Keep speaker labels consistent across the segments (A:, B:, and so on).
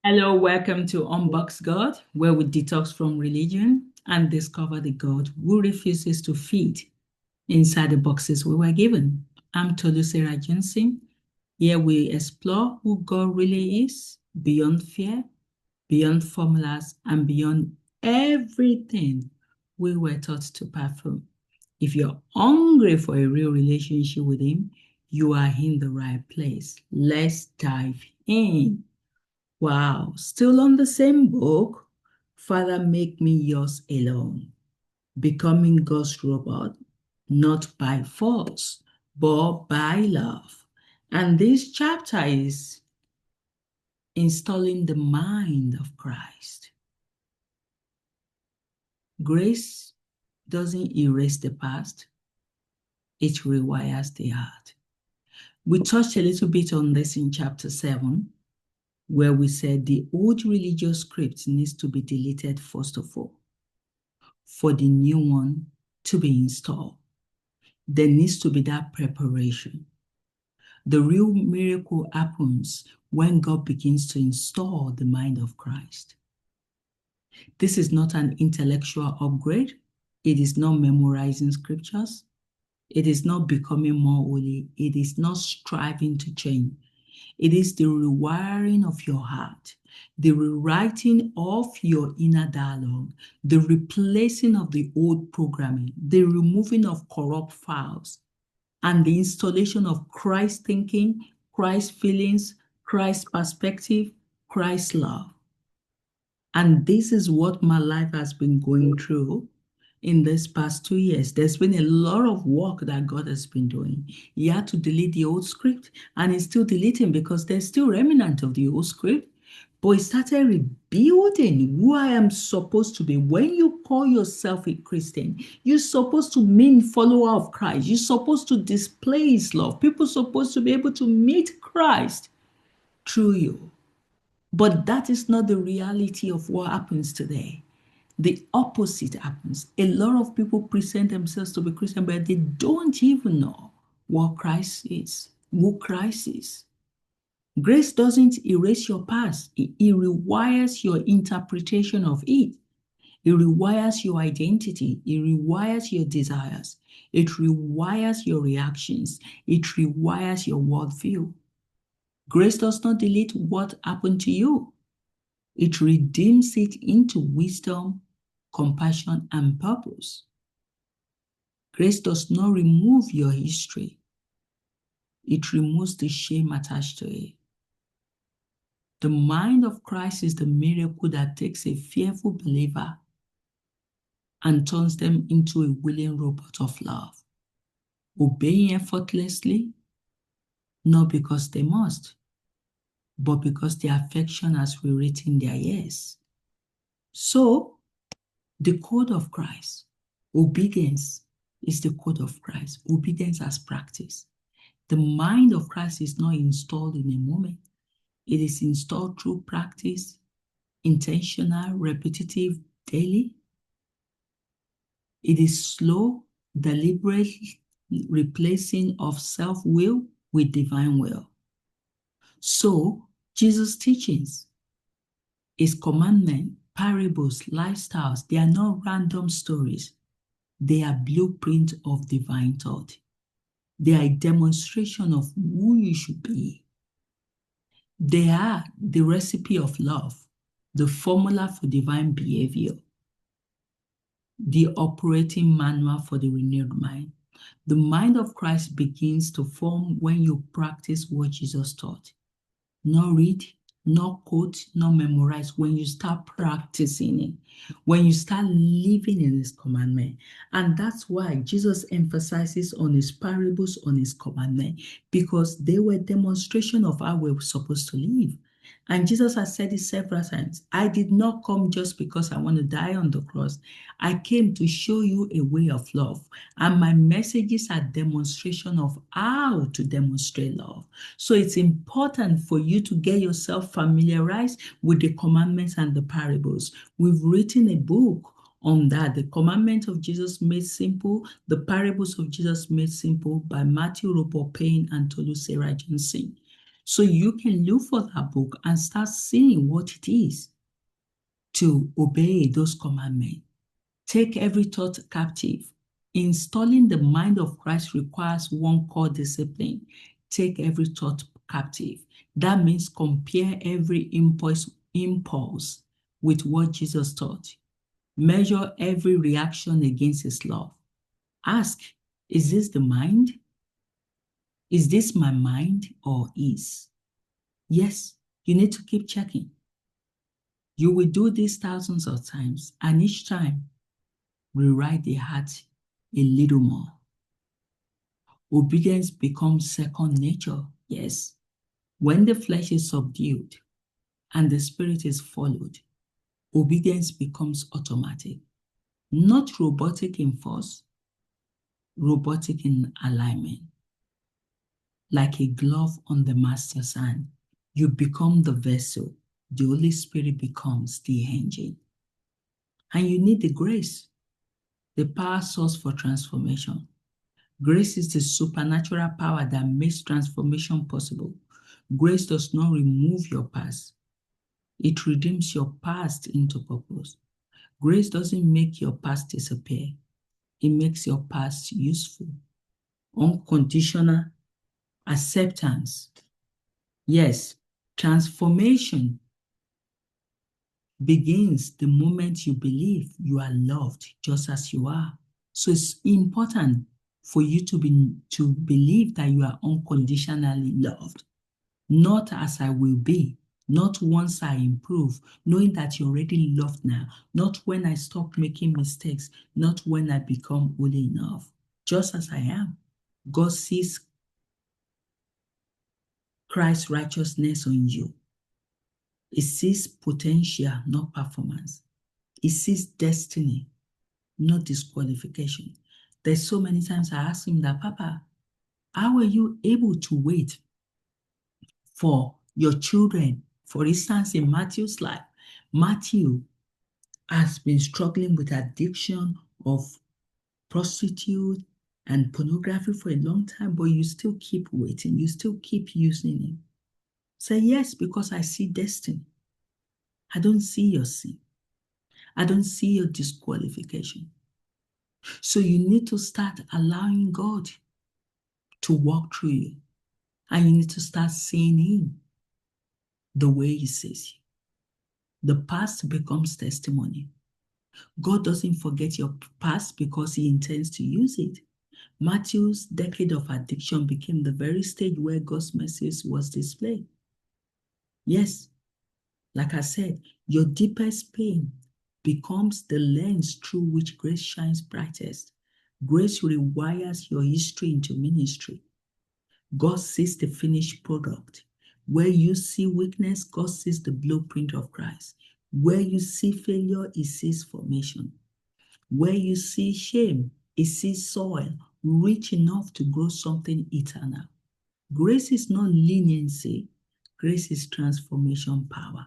A: Hello, welcome to Unboxed God, where we detox from religion and discover the God who refuses to fit inside the boxes we were given. I'm Tolu Sarah Johnson. Here we explore who God really is beyond fear, beyond formulas, and beyond everything we were taught to perform. If you're hungry for a real relationship with Him, you are in the right place. Let's dive in. Wow, still on the same book. Father, make me yours alone. Becoming God's robot, not by force, but by love. And this chapter is installing the mind of Christ. Grace doesn't erase the past, it rewires the heart. We touched a little bit on this in chapter 7, where we said the old religious script needs to be deleted first of all for the new one to be installed. There needs to be that preparation. The real miracle happens when God begins to install the mind of Christ. This is not an intellectual upgrade. It is not memorizing scriptures. It is not becoming more holy. It is not striving to change. It is the rewiring of your heart, the rewriting of your inner dialogue, the replacing of the old programming, the removing of corrupt files, and the installation of Christ thinking, Christ feelings, Christ perspective, Christ love. And this is what my life has been going through in this past 2 years. There's been a lot of work that God has been doing. He had to delete the old script, and he's still deleting because there's still remnant of the old script. But he started rebuilding who I am supposed to be. When you call yourself a Christian, you're supposed to mean follower of Christ. You're supposed to display his love. People are supposed to be able to meet Christ through you. But that is not the reality of what happens today. The opposite happens. A lot of people present themselves to be Christian, but they don't even know what Christ is, who Christ is. Grace doesn't erase your past. It rewires your interpretation of it. It rewires your identity. It rewires your desires. It rewires your reactions. It rewires your worldview. Grace does not delete what happened to you. It redeems it into wisdom, compassion, and purpose. Grace does not remove your history. It removes the shame attached to it. The mind of Christ is the miracle that takes a fearful believer and turns them into a willing robot of love, obeying effortlessly, not because they must, but because the affection has rewritten their yes. So, the code of Christ, obedience is the code of Christ. Obedience as practice. The mind of Christ is not installed in a moment. It is installed through practice, intentional, repetitive, daily. It is slow, deliberate replacing of self-will with divine will. So, Jesus' teachings, his commandment, parables, lifestyles, they are not random stories. They are blueprint of divine thought. They are a demonstration of who you should be. They are the recipe of love, the formula for divine behavior, the operating manual for the renewed mind. The mind of Christ begins to form when you practice what Jesus taught. Not read, not quote, not memorize. When you start practicing it, when you start living in his commandment. And that's why Jesus emphasizes on his parables, on his commandment, because they were demonstration of how we're supposed to live. And Jesus has said it several times. I did not come just because I want to die on the cross. I came to show you a way of love. And my messages are demonstration of how to demonstrate love. So it's important for you to get yourself familiarized with the commandments and the parables. We've written a book on that, the commandment of Jesus made simple, the parables of Jesus made simple by Matthew Roper Payne and Tolu Sarah Johnson. So you can look for that book and start seeing what it is to obey those commandments. Take every thought captive. Installing the mind of Christ requires one core discipline. Take every thought captive. That means compare every impulse with what Jesus taught. Measure every reaction against his love. Ask, is this the mind? Is this my mind or is? Yes, you need to keep checking. You will do this thousands of times, and each time, rewrite the heart a little more. Obedience becomes second nature. Yes. When the flesh is subdued and the spirit is followed, obedience becomes automatic. Not robotic in force, robotic in alignment. Like a glove on the master's hand, you become the vessel. The Holy Spirit becomes the engine. And you need the grace, the power source for transformation. Grace is the supernatural power that makes transformation possible. Grace does not remove your past. It redeems your past into purpose. Grace doesn't make your past disappear. It makes your past useful. Unconditional acceptance. Yes, transformation begins the moment you believe you are loved just as you are. So it's important for you to believe that you are unconditionally loved. Not as I will be, not once I improve, knowing that you're already loved now, not when I stop making mistakes, not when I become holy enough, just as I am. God sees Christ's righteousness on you. He sees potential, not performance. He sees destiny, not disqualification. There's so many times I ask him that, Papa, how are you able to wait for your children? For instance, in Matthew's life, Matthew has been struggling with addiction of prostitute and pornography for a long time, but you still keep waiting. You still keep using him. Say, yes, because I see destiny. I don't see your sin. I don't see your disqualification. So you need to start allowing God to walk through you. And you need to start seeing him the way he sees you. The past becomes testimony. God doesn't forget your past because he intends to use it. Matthew's decade of addiction became the very stage where God's message was displayed. Yes, like I said, your deepest pain becomes the lens through which grace shines brightest. Grace rewires your history into ministry. God sees the finished product. Where you see weakness, God sees the blueprint of Christ. Where you see failure, he sees formation. Where you see shame, he sees soil rich enough to grow something eternal. Grace is not leniency. Grace is transformation power.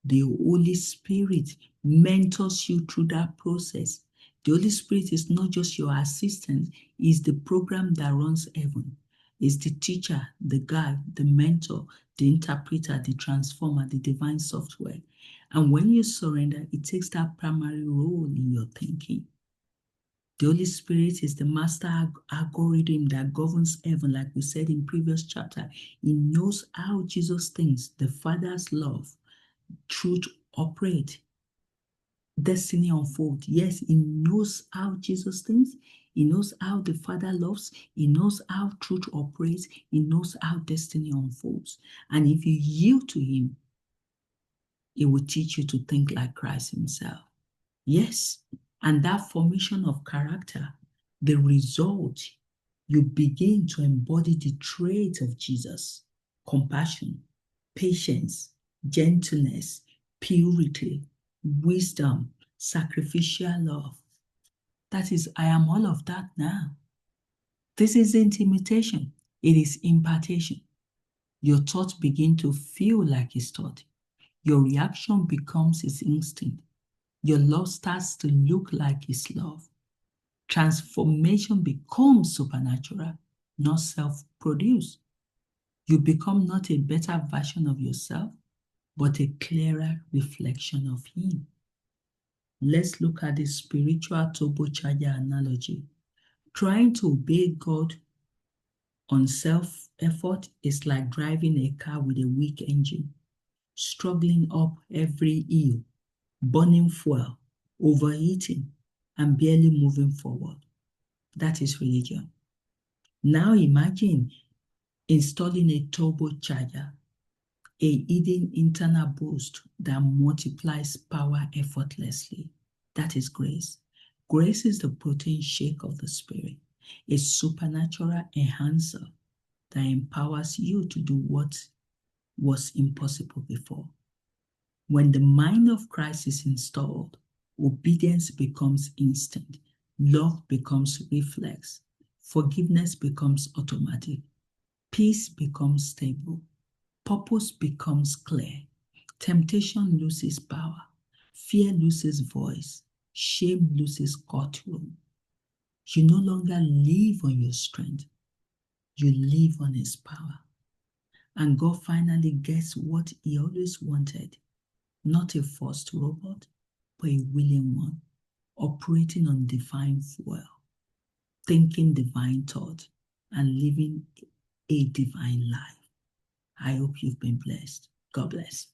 A: The Holy Spirit mentors you through that process. The Holy Spirit is not just your assistant, it's the program that runs heaven. It's the teacher, the guide, the mentor, the interpreter, the transformer, the divine software. And when you surrender, it takes that primary role in your thinking. The Holy Spirit is the master algorithm that governs heaven, like we said in previous chapter. He knows how Jesus thinks, the Father's love, truth operate, destiny unfold. Yes, he knows how Jesus thinks. He knows how the Father loves. He knows how truth operates. He knows how destiny unfolds. And if you yield to him, he will teach you to think like Christ himself. Yes, and that formation of character, the result, you begin to embody the traits of Jesus: compassion, patience, gentleness, purity, wisdom, sacrificial love. That is, I am all of that now. This isn't imitation, it is impartation. Your thoughts begin to feel like his thought. Your reaction becomes his instinct. Your love starts to look like his love. Transformation becomes supernatural, not self-produced. You become not a better version of yourself, but a clearer reflection of Him. Let's look at the spiritual turbocharger analogy. Trying to obey God on self-effort is like driving a car with a weak engine, struggling up every hill, burning fuel, overheating, and barely moving forward. That is religion. Now imagine installing a turbocharger, a hidden internal boost that multiplies power effortlessly. That is grace. Grace is the protein shake of the Spirit, a supernatural enhancer that empowers you to do what was impossible before. When the mind of Christ is installed, obedience becomes instant, love becomes reflex, forgiveness becomes automatic, peace becomes stable, purpose becomes clear, temptation loses power, fear loses voice, shame loses courtroom. You no longer live on your strength, you live on His power. And God finally gets what He always wanted, not a forced robot, but a willing one, operating on divine fuel, thinking divine thought, and living a divine life. I hope you've been blessed. God bless.